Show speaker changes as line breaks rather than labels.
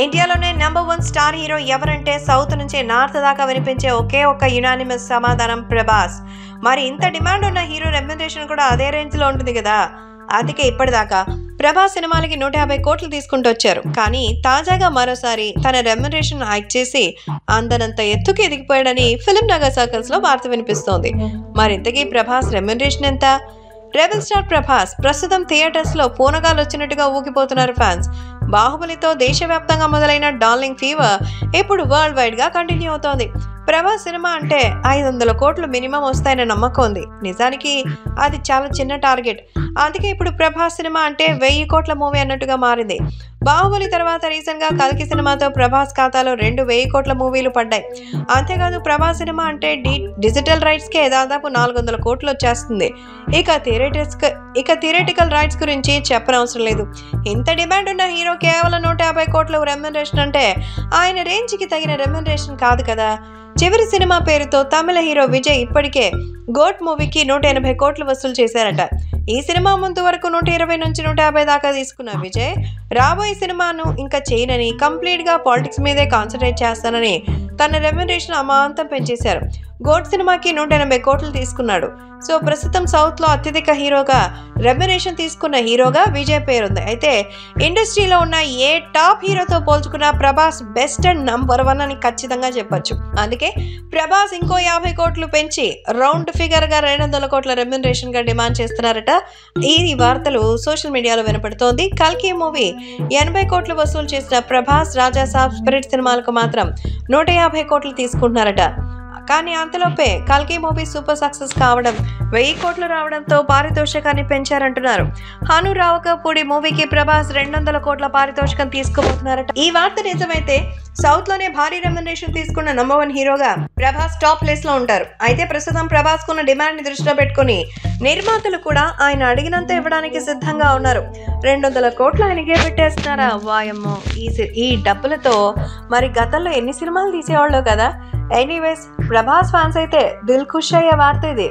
ఇండియాలోనే number 1 star hero ఎవరంటే south నుంచి నార్త్ దాకా వినిపించే ఒకే ఒక్క యునానిమస్ సమాధానం ప్రభాస్. మరి ఇంత డిమాండ్ ఉన్న హీరో రెమ్యునరేషన్ కూడా అదే రేంజ్ లో ఉంటుంది కదా. అందుకే ఇప్పటిదాకా ప్రభాస్ సినిమాలకి 150 కోట్లు తీసుకుంటూ వచ్చారు. కానీ తాజాగా మరోసారి తన రెమ్యునరేషన్ హైక్ చేసి అందనంత ఎత్తుకు ఎదిగిపోయాడని ఫిలిం నగర్ సర్కిల్స్ లో వార్త వినిపిస్తోంది. మరింతకీ ప్రభాస్ రెమ్యునరేషన్ ఎంత? రెబల్ స్టార్ ప్రభాస్ ప్రస్తుతం థియేటర్స్ లో పూనగాలు వచ్చినట్టుగా ఊగిపోతున్నారు ఫ్యాన్స్. బాహుబలితో దేశవ్యాప్తంగా మొదలైన డార్లింగ్ ఫీవర్ ఇప్పుడు వరల్డ్ వైడ్ గా కంటిన్యూ అవుతోంది. ప్రభాస్ సినిమా అంటే 500 కోట్లు మినిమం వస్తాయన్న నమ్మకం ఉంది. నిజానికి అది చాలా చిన్న టార్గెట్. అందుకే ఇప్పుడు ప్రభాస్ సినిమా అంటే 1000 కోట్ల మూవీ అన్నట్టుగా మారింది. బాహుబలి తర్వాత రీసెంట్ గా కల్కి సినిమాతో ప్రభాస్ ఖాతాలో 2,000 కోట్ల మూవీలు పడ్డాయి. అంతేకాదు ప్రభాస్ సినిమా అంటే డిజిటల్ రైట్స్ కే దాదాపు 400 కోట్లు వచ్చేస్తుంది. ఇక థియేటికల్ రైట్స్ గురించి చెప్పనవసరం లేదు. ఇంత డిమాండ్ ఉన్న హీరో కేవలం 150 కోట్ల రెమ్యునరేషన్ అంటే ఆయన రేంజ్ కి తగిన రెమ్యునరేషన్ కాదు కదా. చివరి సినిమా పేరుతో తమిళ హీరో విజయ్ ఇప్పటికే గోట్ మూవీకి 180 కోట్లు వసూలు చేశారట. ఈ సినిమా ముందు వరకు 120 నుంచి 150 దాకా తీసుకున్న విజయ్ రాబోయే సినిమాను ఇంకా చేయనని, కంప్లీట్ గా పాలిటిక్స్ మీదే కాన్సన్ట్రేట్ చేస్తానని తన రెమ్యునరేషన్ అమాంతం పెంచేశారు. గోట్ సినిమాకి 180 కోట్లు తీసుకున్నాడు. సో ప్రస్తుతం సౌత్ లో అత్యధిక హీరోగా రెమ్యునరేషన్ తీసుకున్న హీరోగా విజయ్ పేరుంది. అయితే ఇండస్ట్రీలో ఉన్న ఏ టాప్ హీరోతో పోల్చుకున్నా ప్రభాస్ బెస్ట్ అండ్ నంబర్ 1 అని ఖచ్చితంగా చెప్పొచ్చు. అందుకే ప్రభాస్ ఇంకో 50 కోట్లు పెంచి రౌండ్ ఫిగర్ గా 200 కోట్ల రెమ్యునరేషన్ గా డిమాండ్ చేస్తున్నారట. ఈ వార్తలు సోషల్ మీడియాలో వినపడుతోంది. కల్కి మూవీ 80 కోట్లు వసూలు చేసిన ప్రభాస్ రాజా సాబ్, స్పిరిట్ సినిమాలకు మాత్రం 150 కోట్లు తీసుకుంటున్నారట. కానీ అంతలోపే కల్కి మూవీ సూపర్ సక్సెస్ కావడం, 1000 కోట్లు రావడంతో పారితోషికాన్ని పెంచారంటున్నారు. హను రావకపూడి మూవీకి ప్రభాస్ 200 కోట్ల పారితోషికం తీసుకోబోతున్నారట. ఈ వార్త నిజమైతే సౌత్ లోనే భారీ రెమ్యునరేషన్ తీసుకున్న నంబర్ 1 హీరోగా ప్రభాస్ టాప్ ప్లేస్ లో ఉంటారు. అయితే ప్రస్తుతం ప్రభాస్ కున్న డిమాండ్ ని దృష్టిలో పెట్టుకుని నిర్మాతలు కూడా ఆయన అడిగినంత ఇవ్వడానికి సిద్ధంగా ఉన్నారు. 200 కోట్లు ఆయనకే పెట్టేస్తున్నారా? వాయమ్మో, ఈ డబ్బులతో మరి గతంలో ఎన్ని సినిమాలు తీసేవాళ్ళు కదా. ఎనీవేస్ ప్రభాస్ ఫ్యాన్స్ అయితే దిల్ ఖుష్ అయ్యే వార్త ఇది.